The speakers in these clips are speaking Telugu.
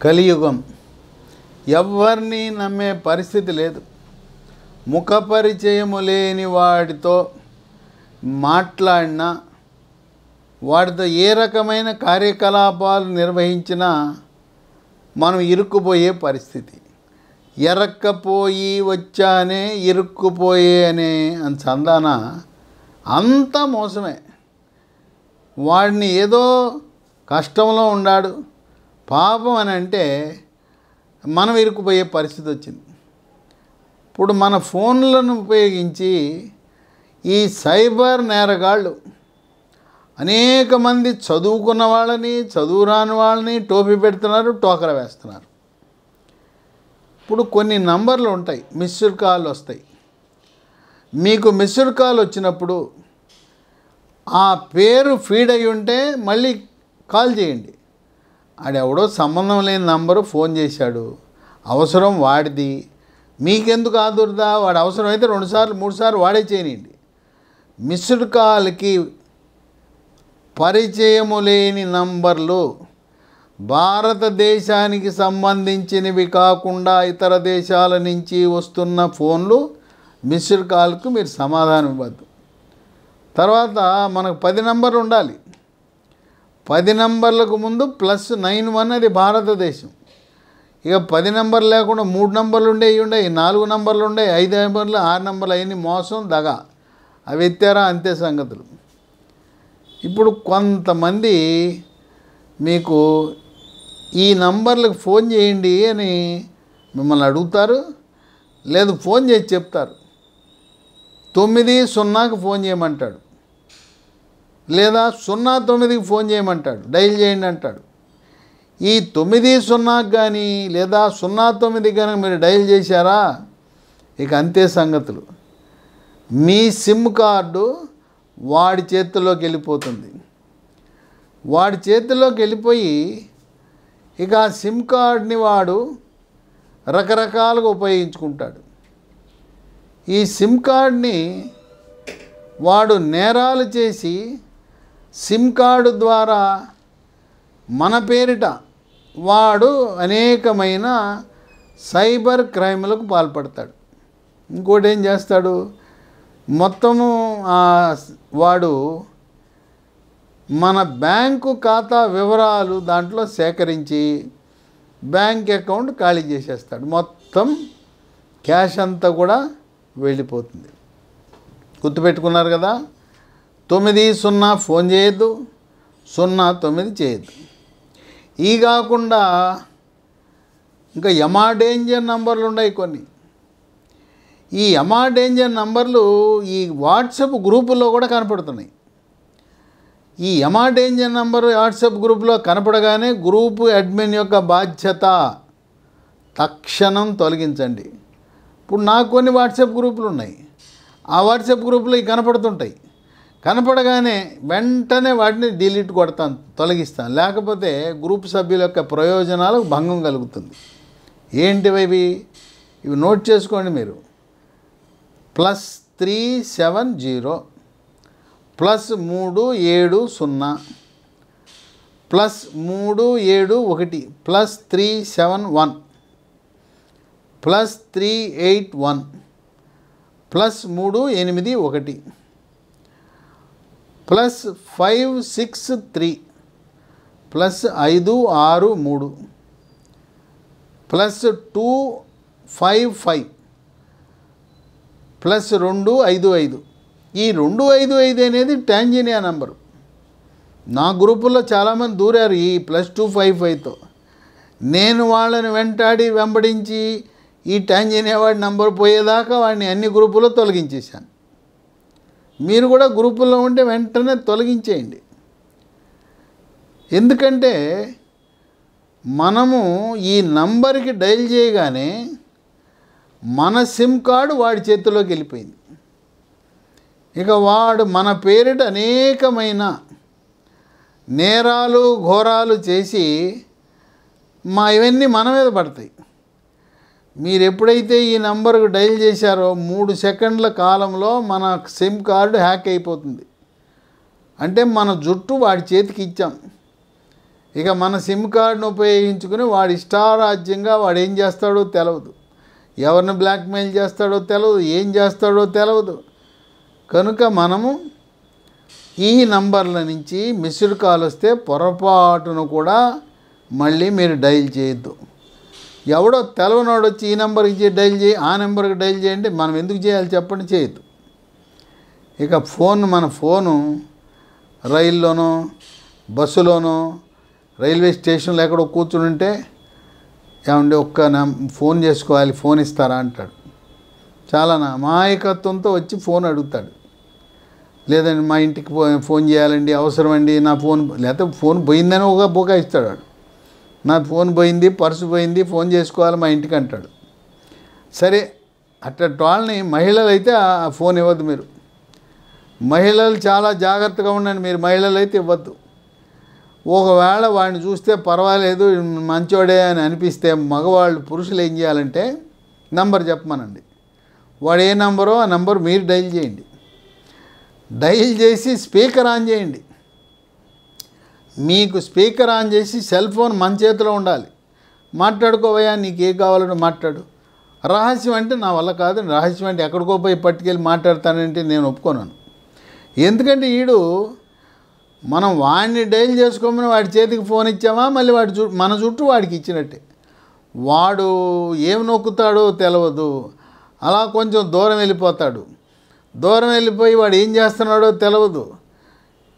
కలియుగం. ఎవరిని నమ్మే పరిస్థితి లేదు. ముఖ పరిచయము లేని వాడితో మాట్లాడినా, వాడితో ఏ రకమైన కార్యకలాపాలు నిర్వహించినా మనం ఇరుక్కుపోయే పరిస్థితి. ఎరక్కపోయి వచ్చానే ఇరుక్కుపోయే అనే చందాన అంతా మోసమే. వాడిని ఏదో కష్టంలో ఉన్నాడు పాపం అని అంటే మనం ఇరుక్కుపోయే పరిస్థితి వచ్చింది. ఇప్పుడు మన ఫోన్లను ఉపయోగించి ఈ సైబర్ నేరగాళ్ళు అనేక మంది చదువుకున్న వాళ్ళని, చదువురాని వాళ్ళని టోపీ పెడుతున్నారు, టోకర వేస్తున్నారు. ఇప్పుడు కొన్ని నంబర్లు ఉంటాయి, మిస్డ్ కాల్ వస్తాయి. మీకు మిస్డ్ కాల్ వచ్చినప్పుడు ఆ పేరు ఫీడ్ అయి ఉంటే మళ్ళీ కాల్ చేయండి. ఆడెవడో సంబంధం లేని నంబరు ఫోన్ చేశాడు, అవసరం వాడిది, మీకెందుకు ఆదుర్దా? వాడు అవసరం అయితే 2 సార్లు 3 సార్లు వాడే చేయనియండి. మిస్డ్ కాల్కి పరిచయము లేని నంబర్లు, భారతదేశానికి సంబంధించినవి కాకుండా ఇతర దేశాల నుంచి వస్తున్న ఫోన్లు మిస్డ్ కాల్కు మీరు సమాధానం ఇవ్వద్దు. తర్వాత మనకు 10 నంబర్లు ఉండాలి. 10 నంబర్లకు ముందు +91 అది భారతదేశం. ఇక 10 నంబర్లు లేకుండా 3 నంబర్లు ఉండేవి, 4 నంబర్లు ఉండేవి, 5 నంబర్లు, 6 నంబర్లు అవన్నీ మోసం, దగా. అవి ఎత్తారా అంతే సంగతులు. ఇప్పుడు కొంతమంది మీకు ఈ నంబర్లకు ఫోన్ చేయండి అని మిమ్మల్ని అడుగుతారు, లేదు ఫోన్ చేసి చెప్తారు. 90కి ఫోన్ చేయమంటాడు, లేదా 09కి ఫోన్ చేయమంటాడు, డైల్ చేయండి అంటాడు. ఈ 90కి కానీ లేదా 09కి కానీ మీరు డైల్ చేశారా ఇక అంతే సంగతులు. మీ సిమ్ కార్డు వాడి చేతుల్లోకి వెళ్ళిపోతుంది. వాడి చేతుల్లోకి వెళ్ళిపోయి ఇక ఆ సిమ్ కార్డ్ని వాడు రకరకాలుగా ఉపయోగించుకుంటాడు. ఈ సిమ్ కార్డ్ని వాడు నేరాలు చేసి సిమ్ కార్డు ద్వారా మన పేరిట వాడు అనేకమైన సైబర్ క్రైమ్లకు పాల్పడతాడు. ఇంకోటి ఏం చేస్తాడు, మొత్తము వాడు మన బ్యాంకు ఖాతా వివరాలు దాంట్లో సేకరించి బ్యాంక్ అకౌంట్ ఖాళీ చేసేస్తాడు. మొత్తం క్యాష్ అంతా కూడా వెళ్ళిపోతుంది. గుర్తుపెట్టుకున్నారు కదా. 90 ఫోన్ చేయొద్దు, 09 చేయొద్దు. ఈ కాకుండా ఇంకా యమా డేంజర్ నంబర్లు ఉన్నాయి కొన్ని. ఈ యమా డేంజర్ నంబర్లు ఈ వాట్సాప్ గ్రూపుల్లో కూడా కనపడుతున్నాయి. ఈ యమా డేంజర్ నంబరు వాట్సాప్ గ్రూపులో కనపడగానే గ్రూపు అడ్మిన్ యొక్క బాధ్యత, తక్షణం తొలగించండి. ఇప్పుడు నాకు కొన్ని వాట్సాప్ గ్రూపులు ఉన్నాయి, ఆ వాట్సాప్ గ్రూపులో ఇవి కనపడుతుంటాయి. కనపడగానే వెంటనే వాటిని డిలీట్ కొడతాను, తొలగిస్తాను. లేకపోతే గ్రూప్ సభ్యుల యొక్క ప్రయోజనాలకు భంగం కలుగుతుంది. ఏంటివి ఇవి నోట్ చేసుకోండి మీరు. +370 +370 +371 +371 +381 +381 +563 +563 +255 +255. ఈ 255 అనేది టాంజానియా నంబరు. నా గ్రూపుల్లో చాలామంది దూరారు ఈ +255తో. నేను వాళ్ళని వెంబడించి ఈ టాంజానియా వాడి నంబర్ పోయేదాకా వాడిని అన్ని గ్రూపుల్లో తొలగించేశాను. మీరు కూడా గ్రూపుల్లో ఉంటే వెంటనే తొలగించేయండి. ఎందుకంటే మనము ఈ నంబర్కి డైల్ చేయగానే మన సిమ్ కార్డు వాడి చేతిలోకి వెళ్ళిపోయింది. ఇక వాడు మన పేరిట అనేకమైన నేరాలు ఘోరాలు చేసి ఇవన్నీ మన మీద పడతాయి. మీరు ఎప్పుడైతే ఈ నంబర్కు డైల్ చేశారో 3 సెకండ్ల కాలంలో మన సిమ్ కార్డు హ్యాక్ అయిపోతుంది. అంటే మన జుట్టు వాడి చేతికి ఇచ్చాం. ఇక మన సిమ్ కార్డును ఉపయోగించుకుని వాడు ఇష్టారాజ్యంగా వాడు ఏం చేస్తాడో తెలవదు, ఎవరిని బ్లాక్మెయిల్ చేస్తాడో తెలవదు, ఏం చేస్తాడో తెలవదు. కనుక మనము ఈ నంబర్ల నుంచి మిస్డ్ కాల్ వస్తే పొరపాటును కూడా మళ్ళీ మీరు డైల్ చేయొద్దు. ఎవడో తెలవనోడు వచ్చి ఈ నెంబర్కి డైల్ చేయి, ఆ నెంబర్కి డైల్ చేయండి, మనం ఎందుకు చేయాలి చెప్పండి, చేయొద్దు. ఇక మన ఫోను రైల్లోనో బస్సులోనో రైల్వే స్టేషన్లో ఎక్కడో కూర్చుని ఉంటే ఏమండి ఫోన్ చేసుకోవాలి, ఫోన్ ఇస్తారా అంటాడు. చాలా అమాయకత్వంతో వచ్చి ఫోన్ అడుగుతాడు. లేదండి మా ఇంటికి ఫోన్ చేయాలండి, అవసరమండి నా ఫోన్, లేకపోతే ఫోన్ పోయిందని ఒక బోకా ఇస్తాడు వాడు. నా ఫోన్ పోయింది, పర్సు పోయింది, ఫోన్ చేసుకోవాలి మా ఇంటికి అంటాడు. సరే అట్లాంటి వాళ్ళని మహిళలు అయితే ఆ ఫోన్ ఇవ్వద్దు మీరు. మహిళలు చాలా జాగ్రత్తగా ఉండండి, మీరు మహిళలు అయితే ఇవ్వద్దు. ఒకవేళ వాడిని చూస్తే పర్వాలేదు మంచోడే అని అనిపిస్తే మగవాళ్ళు పురుషులు ఏం చేయాలంటే నంబర్ చెప్పమనండి. వాడు ఏ నంబరో ఆ నంబర్ మీరు డైల్ చేయండి. డైల్ చేసి స్పీకర్ ఆన్ చేయండి. మీకు స్పీకర్ ఆన్ చేసి సెల్ ఫోన్ మన చేతిలో ఉండాలి. మాట్లాడుకోవయ్యా, నీకు ఏ కావాలంటే మాట్లాడు. రహస్యం అంటే నా వల్ల కాదు, రహస్యం అంటే ఎక్కడికో పోయి పట్టుకెళ్ళి మాట్లాడతానంటే నేను ఒప్పుకోను. ఎందుకంటే మనం వాడిని డైల్ చేసుకోమని వాడి చేతికి ఫోన్ ఇచ్చామా మళ్ళీ మన చుట్టూ వాడికి ఇచ్చినట్టే. వాడు ఏం నొక్కుతాడో తెలియదు, అలా కొంచెం దూరం వెళ్ళిపోతాడు. దూరం వెళ్ళిపోయి వాడు ఏం చేస్తున్నాడో తెలియదు.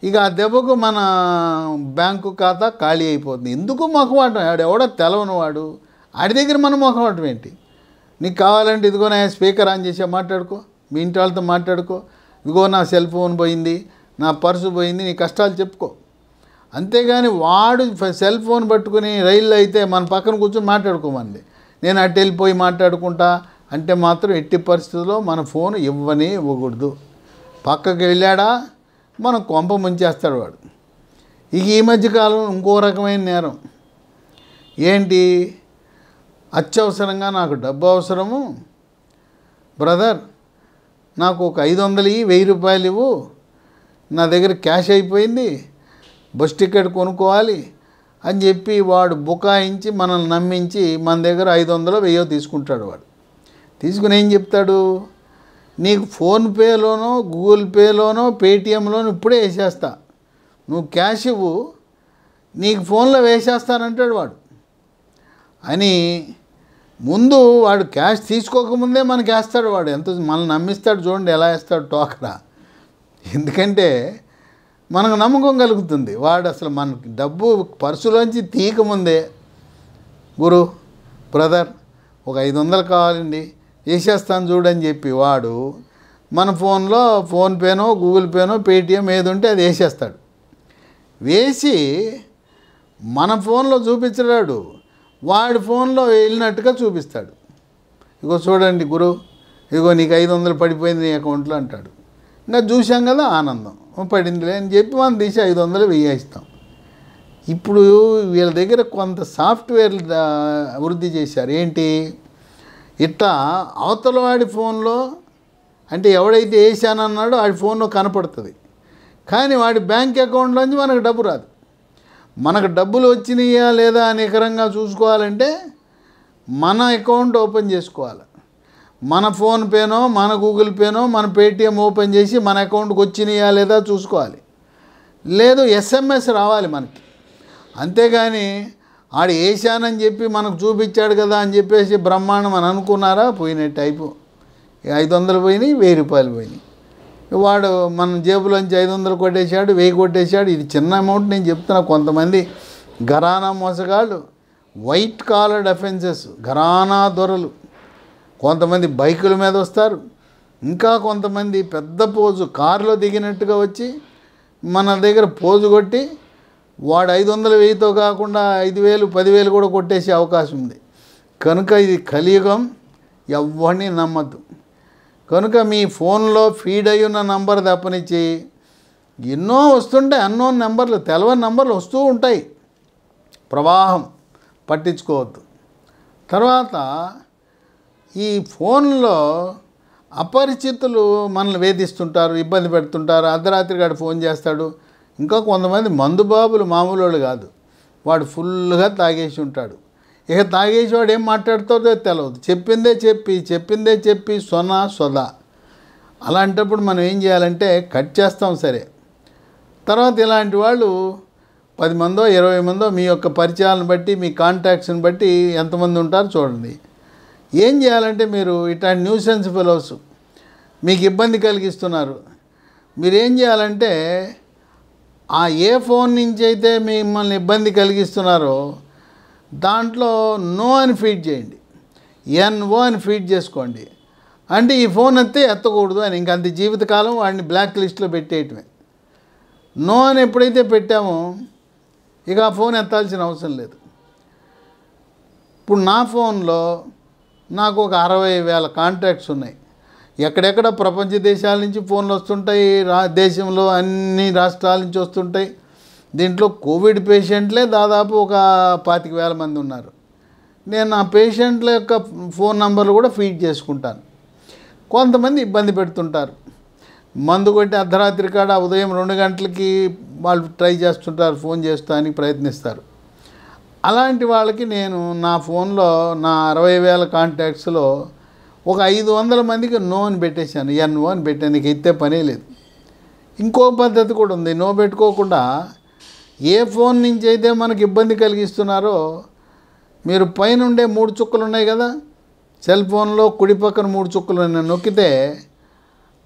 ఇక ఆ దెబ్బకు మన బ్యాంకు ఖాతా ఖాళీ అయిపోతుంది. ఎందుకు మొఖమాటం? ఎవడో తెలవని వాడు ఆడి దగ్గర మనం మొఖమాటం ఏంటి? నీకు కావాలంటే ఇదిగో నా స్పీకర్ ఆన్ చేసా మాట్లాడుకో, మీ ఇంటి వాళ్ళతో మాట్లాడుకో, ఇదిగో నా సెల్ ఫోన్ పోయింది, నా పర్సు పోయింది, నీ కష్టాలు చెప్పుకో. అంతేగాని వాడు సెల్ ఫోన్ పట్టుకుని రైల్లో అయితే మన పక్కన కూర్చొని మాట్లాడుకోమండి, నేను అటు వెళ్ళిపోయి మాట్లాడుకుంటా అంటే మాత్రం ఎట్టి పరిస్థితుల్లో మన ఫోన్ ఇవ్వకూడదు. పక్కకి వెళ్ళాడా మనం కొంప ముంచేస్తాడు వాడు. ఇక ఈ మధ్యకాలం ఇంకో రకమైన నేరం ఏంటి? అత్యవసరంగా నాకు డబ్బు అవసరము బ్రదర్, నాకు ఒక 500 ఇవ్వు, 1000 రూపాయలు ఇవ్వు, నా దగ్గర క్యాష్ అయిపోయింది, బస్ టికెట్ కొనుక్కోవాలి అని చెప్పి వాడు బుకాయించి మనల్ని నమ్మించి మన దగ్గర 500 1000 తీసుకుంటాడు. వాడు తీసుకుని ఏం చెప్తాడు? నీకు ఫోన్పేలోనో గూగుల్ పేలోనో పేటిఎంలోనో ఇప్పుడే వేసేస్తా, నువ్వు క్యాష్ ఇవ్వు, నీకు ఫోన్లో వేసేస్తానంటాడు వాడు. అని ముందు వాడు క్యాష్ తీసుకోకముందే మనకి వేస్తాడు వాడు. ఎంత మనల్ని నమ్మిస్తాడు చూడండి, ఎలా వేస్తాడు టోకరా. ఎందుకంటే మనకు నమ్మకం కలుగుతుంది. వాడు అసలు మనకి డబ్బు పర్సులోంచి తీయకముందే గురు బ్రదర్ ఒక 500 కావాలండి వేసేస్తాను చూడని చెప్పి వాడు మన ఫోన్లో ఫోన్పేనో గూగుల్ పేనో పేటిఎం ఏది ఉంటే అది వేసేస్తాడు. వేసి మన ఫోన్లో చూపించడాడు, వాడి ఫోన్లో వెళ్ళినట్టుగా చూపిస్తాడు. ఇగో చూడండి గురు, ఇగో నీకు 500 పడిపోయింది నీ అకౌంట్లో అంటాడు. ఇంకా చూసాం కదా ఆనందం పడిందిలే అని చెప్పి మనం తీసి 500 వేయిస్తాం. ఇప్పుడు వీళ్ళ దగ్గర కొంత సాఫ్ట్వేర్ వృద్ధి చేశారు. ఏంటి? ఇట్లా అవతల వాడి ఫోన్లో అంటే ఎవడైతే వేసానన్నాడో వాడి ఫోన్లో కనపడుతుంది, కానీ వాడి బ్యాంక్ అకౌంట్లోంచి మనకు డబ్బు రాదు. మనకు డబ్బులు వచ్చినాయా లేదా నికరంగా చూసుకోవాలంటే మన అకౌంట్ ఓపెన్ చేసుకోవాలి. మన ఫోన్పేనో మన గూగుల్ పేనో మన పేటిఎం ఓపెన్ చేసి మన అకౌంట్కి వచ్చినాయా లేదా చూసుకోవాలి. లేదు SMS రావాలి మనకి. అంతేగాని ఆడు వేసానని చెప్పి మనకు చూపించాడు కదా అని చెప్పేసి బ్రహ్మాండం అని అనుకున్నారా, పోయినట్టు టైపు. 500 పోయినాయి, 1000 రూపాయలు పోయినాయి. వాడు మన జేబులోంచి 500 కొట్టేశాడు, 1000 కొట్టేశాడు. ఇది చిన్న అమౌంట్ నేను చెప్తున్నా. కొంతమంది ఘరానా మోసగాళ్ళు, వైట్ కాలర్డ్ అఫెన్సెస్, ఘరానా దొరలు, కొంతమంది బైకుల మీద వస్తారు, ఇంకా కొంతమంది పెద్ద పోజు కారులో దిగినట్టుగా వచ్చి మన దగ్గర పోజు కొట్టి వాడు 500 1000తో కాకుండా 5000 10,000 కూడా కొట్టేసే అవకాశం ఉంది. కనుక ఇది కలియుగం, ఎవరిని నమ్మద్దు. కనుక మీ ఫోన్లో ఫీడ్ అయి ఉన్న నంబర్ తప్పనిచ్చి ఎన్నో వస్తుంటాయి, అన్నోన్ నెంబర్లు, తెలవని నెంబర్లు వస్తూ ఉంటాయి. ప్రవాహం పట్టించుకోవద్దు. తర్వాత ఈ ఫోన్లో అపరిచితులు మనల్ని వేధిస్తుంటారు, ఇబ్బంది పెడుతుంటారు. అర్ధరాత్రి గాడు ఫోన్ చేస్తాడు. ఇంకా కొంతమంది మందుబాబులు మామూలు వాళ్ళు కాదు, వాడు ఫుల్గా తాగేసి ఉంటాడు. ఇక తాగేసి వాడు ఏం మాట్లాడుతుందో తెలియదు. చెప్పిందే చెప్పి సొదా. అలాంటప్పుడు మనం ఏం చేయాలంటే కట్ చేస్తాం సరే. తర్వాత ఇలాంటి వాళ్ళు 10 మందో 20 మందో మీ యొక్క పరిచయాలను బట్టి మీ కాంటాక్ట్స్ని బట్టి ఎంతమంది ఉంటారో చూడండి. ఏం చేయాలంటే మీరు ఇట్లాంటి న్యూసెన్స్ ఫెలోస్ మీకు ఇబ్బంది కలిగిస్తున్నారు. మీరేం చేయాలంటే ఆ ఏ ఫోన్ నుంచి అయితే మిమ్మల్ని ఇబ్బంది కలిగిస్తున్నారో దాంట్లో నో అని ఫీడ్ చేయండి. NO అని ఫీడ్ చేసుకోండి. అంటే ఈ ఫోన్ ఎత్తకూడదు అని, ఇంకంత జీవితకాలం వాడిని బ్లాక్ లిస్ట్లో పెట్టేయటమే. నో అని ఎప్పుడైతే పెట్టామో ఇక ఆ ఫోన్ ఎత్తాల్సిన అవసరం లేదు. ఇప్పుడు నా ఫోన్లో నాకు ఒక 60,000 కాంటాక్ట్స్ ఉన్నాయి. ఎక్కడెక్కడ ప్రపంచ దేశాల నుంచి ఫోన్లు వస్తుంటాయి, దేశంలో అన్ని రాష్ట్రాల నుంచి వస్తుంటాయి. దీంట్లో కోవిడ్ పేషెంట్లే దాదాపు ఒక 25,000 మంది ఉన్నారు. నేను నా పేషెంట్ల యొక్క ఫోన్ నంబర్లు కూడా ఫీడ్ చేసుకుంటాను. కొంతమంది ఇబ్బంది పెడుతుంటారు. మందు కొట్టి అర్ధరాత్రి కాడ ఉదయం 2 గంటలకి వాళ్ళు ట్రై చేస్తుంటారు, ఫోన్ చేస్తానికి ప్రయత్నిస్తారు. అలాంటి వాళ్ళకి నేను నా ఫోన్లో నా 60,000 కాంటాక్ట్స్లో ఒక 500 మందికి నో అని పెట్టేశాను. NO అని పెట్టాను. నీకు ఎత్తే పనే లేదు. ఇంకో పద్ధతి కూడా ఉంది. నో పెట్టుకోకుండా ఏ ఫోన్ నుంచి అయితే మనకి ఇబ్బంది కలిగిస్తున్నారో మీరు పైనుండే 3 చుక్కలు ఉన్నాయి కదా, సెల్ ఫోన్లో కుడి పక్కన 3 చుక్కలు నొక్కితే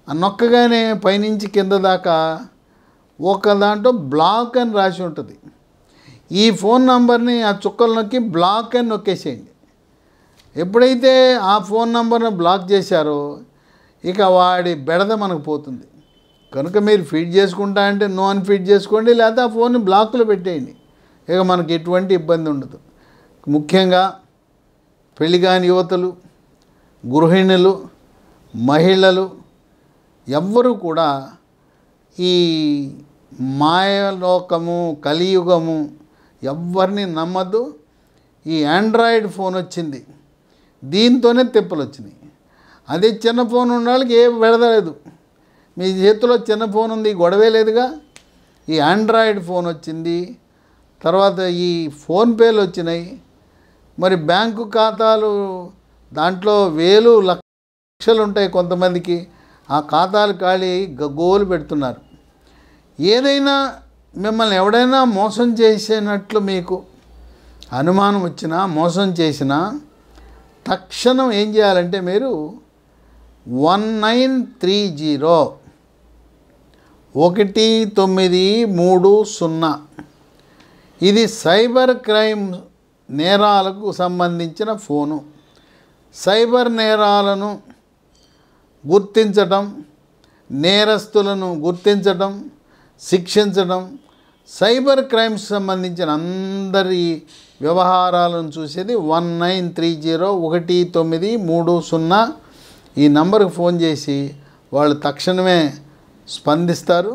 ఆ నొక్కగానే పైనుంచి కింద దాకా ఒక దాంట్లో బ్లాక్ అని రాసి ఉంటుంది. ఈ ఫోన్ నంబర్ని ఆ చుక్కలు నొక్కి బ్లాక్ అని నొక్కేసేయండి. ఎప్పుడైతే ఆ ఫోన్ నంబర్ను బ్లాక్ చేశారో ఇక వాడి బెడద మనకు పోతుంది. కనుక మీరు ఫీడ్ చేసుకుంటా అంటే నో అని ఫీడ్ చేసుకోండి, లేదా ఆ ఫోన్ని బ్లాక్లో పెట్టేయండి. ఇక మనకి ఎటువంటి ఇబ్బంది ఉండదు. ముఖ్యంగా పెళ్లిగాని యువతులు, గృహిణులు, మహిళలు ఎవ్వరూ కూడా ఈ మాయలోకము, కలియుగము ఎవ్వరిని నమ్మద్దు. ఈ ఆండ్రాయిడ్ ఫోన్ వచ్చింది, దీంతోనే తిప్పలు వచ్చినాయి. అదే చిన్న ఫోన్ ఉన్న వాళ్ళకి ఏం పెడదలేదు. మీ చేతిలో చిన్న ఫోన్ ఉంది, గొడవే లేదుగా. ఈ ఆండ్రాయిడ్ ఫోన్ వచ్చింది, తర్వాత ఈ ఫోన్పేలు వచ్చినాయి. మరి బ్యాంకు ఖాతాలు దాంట్లో వేలు లక్షలు ఉంటాయి కొంతమందికి. ఆ ఖాతాలు ఖాళీ గగ్గోలు పెడుతున్నారు. ఏదైనా మిమ్మల్ని ఎవడైనా మోసం చేసినట్లు మీకు అనుమానం వచ్చినా, మోసం చేసినా తక్షణం ఏం చేయాలంటే మీరు 1930 ఇది సైబర్ క్రైమ్ నేరాలకు సంబంధించిన ఫోను. సైబర్ నేరాలను గుర్తించటం, నేరస్తులను గుర్తించటం, శిక్షించడం, సైబర్ క్రైమ్స్ సంబంధించిన అందరి వ్యవహారాలను చూసేది 1930 ఈ నంబర్కి ఫోన్ చేసి వాళ్ళు తక్షణమే స్పందిస్తారు.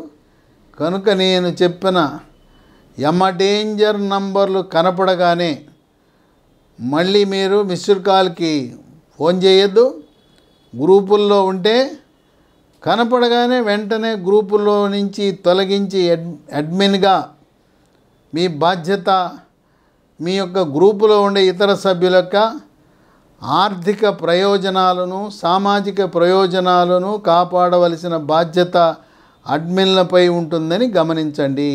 కనుక నేను చెప్పిన డేంజర్ నంబర్లు కనపడగానే మళ్ళీ మీరు మిస్డ్ కాల్కి ఫోన్ చేయొద్దు. గ్రూపుల్లో ఉంటే కనపడగానే వెంటనే గ్రూపుల్లో నుంచి తొలగించి అడ్మిన్గా మీ బాధ్యత, మీ యొక్క గ్రూపులో ఉండే ఇతర సభ్యుల యొక్క ఆర్థిక ప్రయోజనాలను, సామాజిక ప్రయోజనాలను కాపాడవలసిన బాధ్యత అడ్మిన్లపై ఉంటుందని గమనించండి.